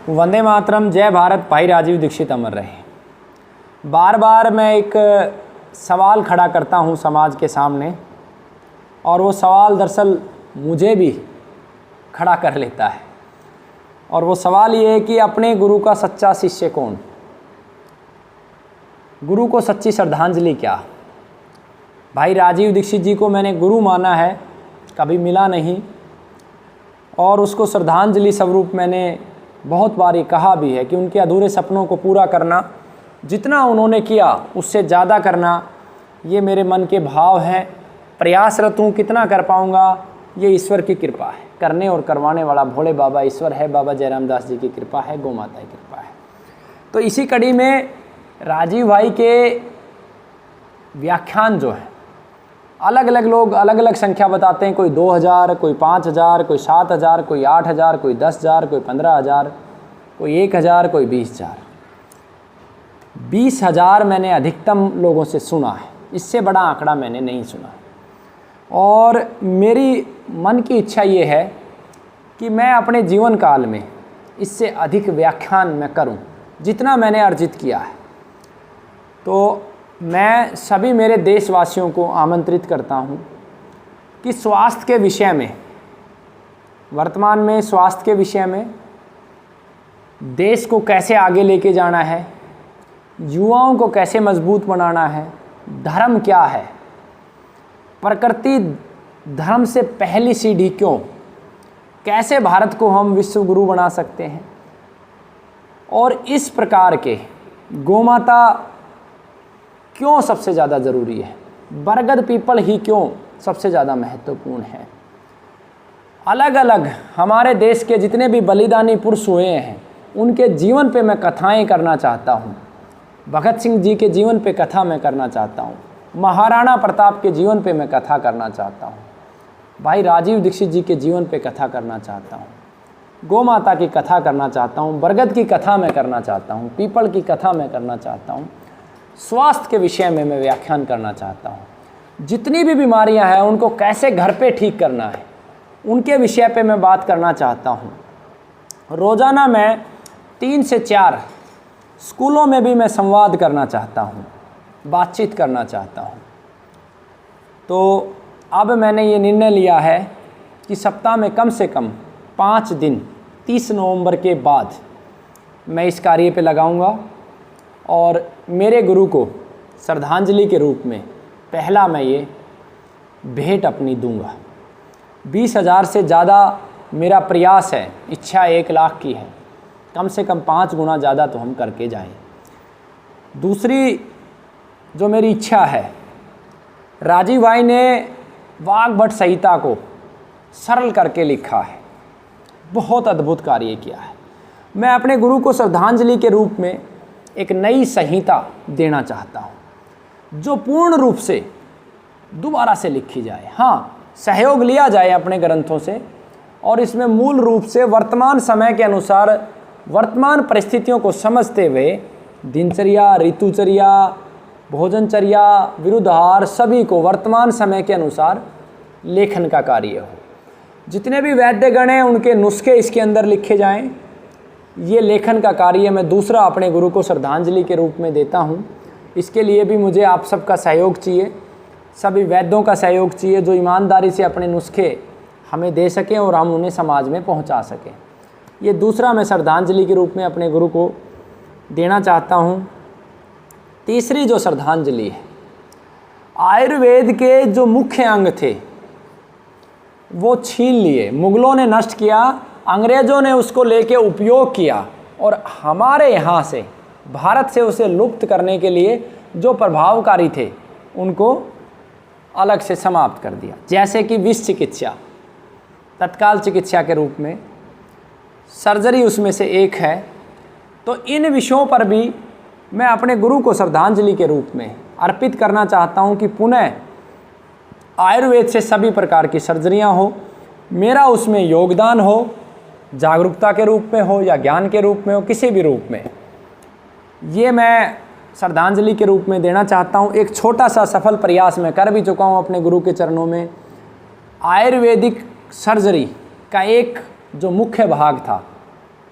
वंदे मातरम, जय भारत, भाई राजीव दीक्षित अमर रहे। बार बार मैं एक सवाल खड़ा करता हूँ समाज के सामने, और वो सवाल दरअसल मुझे भी खड़ा कर लेता है। और वो सवाल ये है कि अपने गुरु का सच्चा शिष्य कौन? गुरु को सच्ची श्रद्धांजलि क्या? भाई राजीव दीक्षित जी को मैंने गुरु माना है, कभी मिला नहीं, और उसको श्रद्धांजलि स्वरूप मैंने बहुत बार ये कहा भी है कि उनके अधूरे सपनों को पूरा करना, जितना उन्होंने किया उससे ज़्यादा करना, ये मेरे मन के भाव हैं। प्रयासरत हूँ, कितना कर पाऊँगा ये ईश्वर की कृपा है। करने और करवाने वाला भोले बाबा ईश्वर है, बाबा जयराम दास जी की कृपा है, गौ माता की कृपा है। तो इसी कड़ी में राजीव भाई के व्याख्यान जो है, अलग अलग लोग अलग अलग संख्या बताते हैं। कोई 2000, कोई 5000, कोई 7000, कोई 8000, कोई 10000, कोई 15000, कोई 1000, कोई 20000। 20000 मैंने अधिकतम लोगों से सुना है, इससे बड़ा आंकड़ा मैंने नहीं सुना। और मेरी मन की इच्छा ये है कि मैं अपने जीवन काल में इससे अधिक व्याख्यान मैं करूं, जितना मैंने अर्जित किया है। तो मैं सभी मेरे देशवासियों को आमंत्रित करता हूं कि स्वास्थ्य के विषय में, वर्तमान में स्वास्थ्य के विषय में देश को कैसे आगे लेके जाना है, युवाओं को कैसे मजबूत बनाना है, धर्म क्या है, प्रकृति धर्म से पहली सीढ़ी क्यों, कैसे भारत को हम विश्व गुरु बना सकते हैं, और इस प्रकार के गोमाता क्यों सबसे ज़्यादा ज़रूरी है, बरगद पीपल ही क्यों सबसे ज़्यादा महत्वपूर्ण है। अलग अलग हमारे देश के जितने भी बलिदानी पुरुष हुए हैं उनके जीवन पे मैं कथाएं करना चाहता हूँ। भगत सिंह जी के जीवन पे कथा मैं करना चाहता हूँ, महाराणा प्रताप के जीवन पे मैं कथा करना चाहता हूँ, भाई राजीव दीक्षित जी के जीवन पे कथा करना चाहता हूँ, गौ माता की कथा करना चाहता हूँ, बरगद की कथा मैं करना चाहता हूँ, पीपल की कथा मैं करना चाहता हूँ, स्वास्थ्य के विषय में मैं व्याख्यान करना चाहता हूँ। जितनी भी बीमारियाँ हैं उनको कैसे घर पे ठीक करना है उनके विषय पे मैं बात करना चाहता हूँ। रोज़ाना मैं 3 से 4 स्कूलों में भी मैं संवाद करना चाहता हूँ, बातचीत करना चाहता हूँ। तो अब मैंने ये निर्णय लिया है कि सप्ताह में कम से कम 5 दिन 30 नवंबर के बाद मैं इस कार्य पे लगाऊंगा, और मेरे गुरु को श्रद्धांजलि के रूप में पहला मैं ये भेंट अपनी दूंगा। 20,000 से ज़्यादा मेरा प्रयास है, इच्छा 1 लाख की है, कम से कम 5 गुना ज़्यादा तो हम करके जाएं। दूसरी जो मेरी इच्छा है, राजीव भाई ने वाग्भट संहिता को सरल करके लिखा है, बहुत अद्भुत कार्य किया है। मैं अपने गुरु को श्रद्धांजलि के रूप में एक नई संहिता देना चाहता हूँ जो पूर्ण रूप से दोबारा से लिखी जाए। हाँ, सहयोग लिया जाए अपने ग्रंथों से, और इसमें मूल रूप से वर्तमान समय के अनुसार वर्तमान परिस्थितियों को समझते हुए दिनचर्या, ऋतुचर्या, भोजनचर्या, विरुद्धाहार सभी को वर्तमान समय के अनुसार लेखन का कार्य हो। जितने भी वैद्यगण हैं उनके नुस्खे इसके अंदर लिखे जाएं। ये लेखन का कार्य मैं दूसरा अपने गुरु को श्रद्धांजलि के रूप में देता हूँ। इसके लिए भी मुझे आप सबका सहयोग चाहिए, सभी वैद्यों का सहयोग चाहिए जो ईमानदारी से अपने नुस्खे हमें दे सकें और हम उन्हें समाज में पहुँचा सकें। ये दूसरा मैं श्रद्धांजलि के रूप में अपने गुरु को देना चाहता हूँ। तीसरी जो श्रद्धांजलि है, आयुर्वेद के जो मुख्य अंग थे वो छीन लिए, मुगलों ने नष्ट किया, अंग्रेज़ों ने उसको लेके उपयोग किया, और हमारे यहाँ से भारत से उसे लुप्त करने के लिए जो प्रभावकारी थे उनको अलग से समाप्त कर दिया। जैसे कि विष चिकित्सा, तत्काल चिकित्सा के रूप में सर्जरी उसमें से एक है। तो इन विषयों पर भी मैं अपने गुरु को श्रद्धांजलि के रूप में अर्पित करना चाहता हूं कि पुनः आयुर्वेद से सभी प्रकार की सर्जरियां हो, मेरा उसमें योगदान हो, जागरूकता के रूप में हो या ज्ञान के रूप में हो, किसी भी रूप में, ये मैं श्रद्धांजलि के रूप में देना चाहता हूँ। एक छोटा सा सफल प्रयास मैं कर भी चुका हूँ अपने गुरु के चरणों में। आयुर्वेदिक सर्जरी का एक जो मुख्य भाग था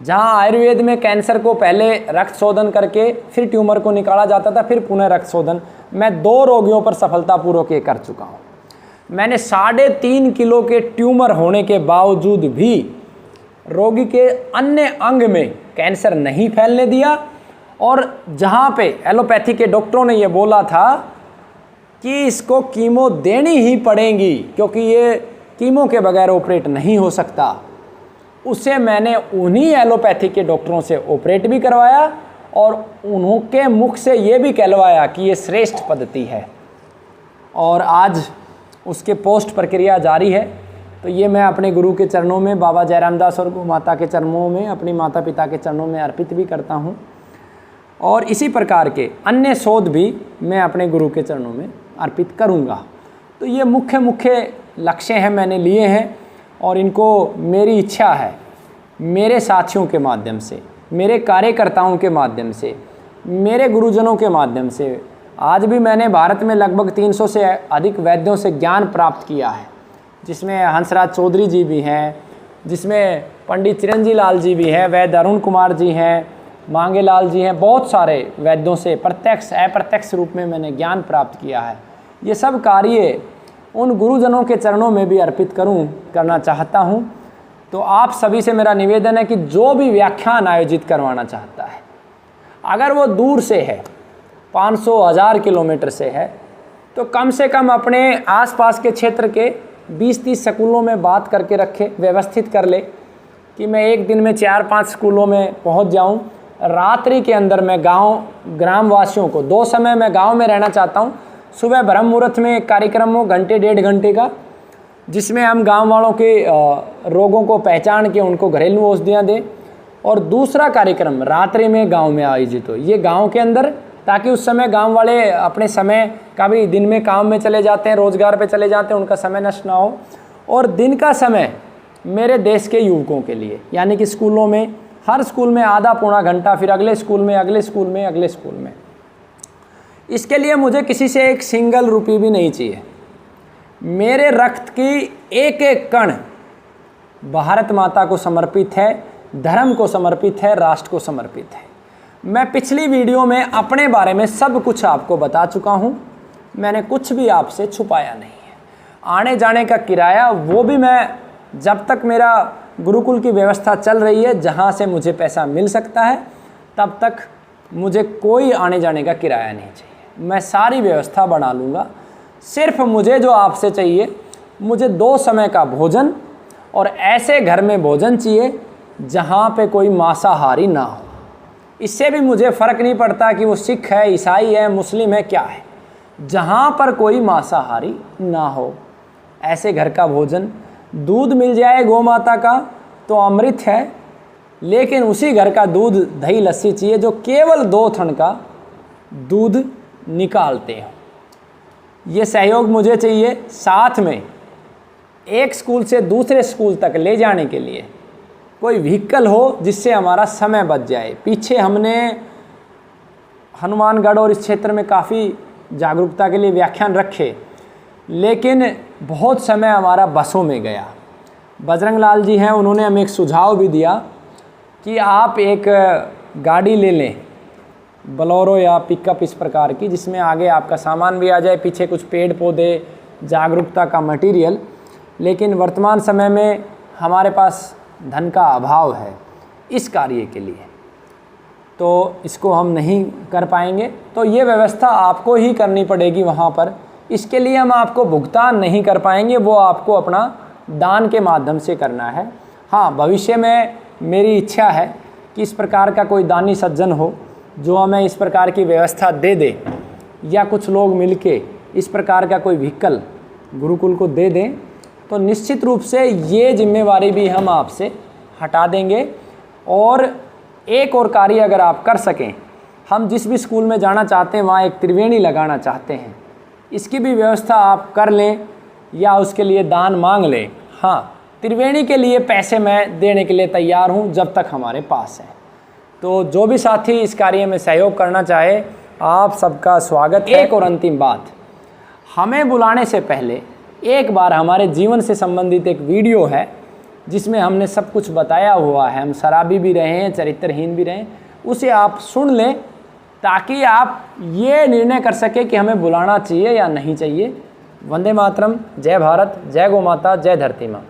जहां आयुर्वेद में कैंसर को पहले रक्त शोधन करके फिर ट्यूमर को निकाला जाता था, फिर पुनः रक्त शोधन, मैं 2 रोगियों पर सफलतापूर्वक ये कर चुका हूँ। मैंने 3.5 किलो के ट्यूमर होने के बावजूद भी रोगी के अन्य अंग में कैंसर नहीं फैलने दिया, और जहाँ पे एलोपैथी के डॉक्टरों ने ये बोला था कि इसको कीमो देनी ही पड़ेगी क्योंकि ये कीमो के बगैर ऑपरेट नहीं हो सकता, उसे मैंने उन्हीं एलोपैथी के डॉक्टरों से ऑपरेट भी करवाया और उनके मुख से ये भी कहलवाया कि ये श्रेष्ठ पद्धति है, और आज उसके पोस्ट प्रक्रिया जारी है। तो ये मैं अपने गुरु के चरणों में, बाबा जयराम दास और गौ माता के चरणों में, अपनी माता पिता के चरणों में अर्पित भी करता हूँ, और इसी प्रकार के अन्य शोध भी मैं अपने गुरु के चरणों में अर्पित करूँगा। तो ये मुख्य लक्ष्य हैं मैंने लिए हैं, और इनको मेरी इच्छा है मेरे साथियों के माध्यम से, मेरे कार्यकर्ताओं के माध्यम से, मेरे गुरुजनों के माध्यम से, आज भी मैंने भारत में लगभग 300 से अधिक वैद्यों से ज्ञान प्राप्त किया है, जिसमें हंसराज चौधरी जी भी हैं, जिसमें पंडित चिरंजी लाल जी भी हैं, वैद्य अरुण कुमार जी हैं, मांगे लाल जी हैं, बहुत सारे वैद्यों से प्रत्यक्ष अप्रत्यक्ष रूप में मैंने ज्ञान प्राप्त किया है। ये सब कार्य उन गुरुजनों के चरणों में भी अर्पित करना चाहता हूँ। तो आप सभी से मेरा निवेदन है कि जो भी व्याख्यान आयोजित करवाना चाहता है, अगर वो दूर से है, 500-1000 किलोमीटर से है, तो कम से कम अपने आसपास के क्षेत्र के 20-30 स्कूलों में बात करके रखे, व्यवस्थित कर ले कि मैं एक दिन में 4-5 स्कूलों में पहुंच जाऊं। रात्रि के अंदर मैं ग्रामवासियों को 2 समय मैं गांव में रहना चाहता हूं। सुबह ब्रह्म मुहूर्त में एक कार्यक्रम हो 1-1.5 घंटे का, जिसमें हम गांव वालों के रोगों को पहचान के उनको घरेलू औषधियाँ दें, और दूसरा कार्यक्रम रात्रि में गांव में आयोजित हो, ये गांव के अंदर, ताकि उस समय गांव वाले अपने समय का भी, दिन में काम में चले जाते हैं, रोजगार पे चले जाते हैं, उनका समय नष्ट ना हो, और दिन का समय मेरे देश के युवकों के लिए, यानी कि स्कूलों में, हर स्कूल में आधा पौना घंटा, फिर अगले स्कूल में, अगले स्कूल में, अगले स्कूल में। इसके लिए मुझे किसी से एक सिंगल रुपये भी नहीं चाहिए। मेरे रक्त की एक एक कण भारत माता को समर्पित है, धर्म को समर्पित है, राष्ट्र को समर्पित है। मैं पिछली वीडियो में अपने बारे में सब कुछ आपको बता चुका हूँ, मैंने कुछ भी आपसे छुपाया नहीं है। आने जाने का किराया वो भी मैं, जब तक मेरा गुरुकुल की व्यवस्था चल रही है, जहाँ से मुझे पैसा मिल सकता है, तब तक मुझे कोई आने जाने का किराया नहीं चाहिए। मैं सारी व्यवस्था बना लूँगा। सिर्फ मुझे जो आपसे चाहिए, मुझे 2 समय का भोजन, और ऐसे घर में भोजन चाहिए जहाँ पे कोई मांसाहारी ना हो। इससे भी मुझे फ़र्क नहीं पड़ता कि वो सिख है, ईसाई है, मुस्लिम है, क्या है, जहाँ पर कोई मांसाहारी ना हो, ऐसे घर का भोजन। दूध मिल जाए गौ माता का तो अमृत है, लेकिन उसी घर का दूध, दही, लस्सी चाहिए जो केवल 2 थन का दूध निकालते हैं। ये सहयोग मुझे चाहिए। साथ में एक स्कूल से दूसरे स्कूल तक ले जाने के लिए कोई व्हीकल हो जिससे हमारा समय बच जाए। पीछे हमने हनुमानगढ़ और इस क्षेत्र में काफ़ी जागरूकता के लिए व्याख्यान रखे, लेकिन बहुत समय हमारा बसों में गया। बजरंग लाल जी हैं, उन्होंने हमें एक सुझाव भी दिया कि आप एक गाड़ी ले लें, बोलेरो या पिकअप इस प्रकार की, जिसमें आगे आपका सामान भी आ जाए, पीछे कुछ पेड़ पौधे, जागरूकता का मटेरियल। लेकिन वर्तमान समय में हमारे पास धन का अभाव है इस कार्य के लिए, तो इसको हम नहीं कर पाएंगे। तो ये व्यवस्था आपको ही करनी पड़ेगी वहाँ पर। इसके लिए हम आपको भुगतान नहीं कर पाएंगे, वो आपको अपना दान के माध्यम से करना है। हाँ, भविष्य में मेरी इच्छा है कि इस प्रकार का कोई दानी सज्जन हो जो हमें इस प्रकार की व्यवस्था दे दे, या कुछ लोग मिलके इस प्रकार का कोई व्हीकल गुरुकुल को दे दें, तो निश्चित रूप से ये जिम्मेवारी भी हम आपसे हटा देंगे। और एक और कार्य अगर आप कर सकें, हम जिस भी स्कूल में जाना चाहते हैं वहाँ एक त्रिवेणी लगाना चाहते हैं, इसकी भी व्यवस्था आप कर लें या उसके लिए दान मांग लें। हाँ, त्रिवेणी के लिए पैसे मैं देने के लिए तैयार हूँ जब तक हमारे पास है। तो जो भी साथी इस कार्य में सहयोग करना चाहे, आप सबका स्वागत है। एक और अंतिम बात, हमें बुलाने से पहले एक बार हमारे जीवन से संबंधित एक वीडियो है जिसमें हमने सब कुछ बताया हुआ है, हम शराबी भी रहे हैं, चरित्रहीन भी रहे, उसे आप सुन लें ताकि आप ये निर्णय कर सकें कि हमें बुलाना चाहिए या नहीं चाहिए। वंदे मातरम, जय भारत, जय गौ माता, जय धरती माँ।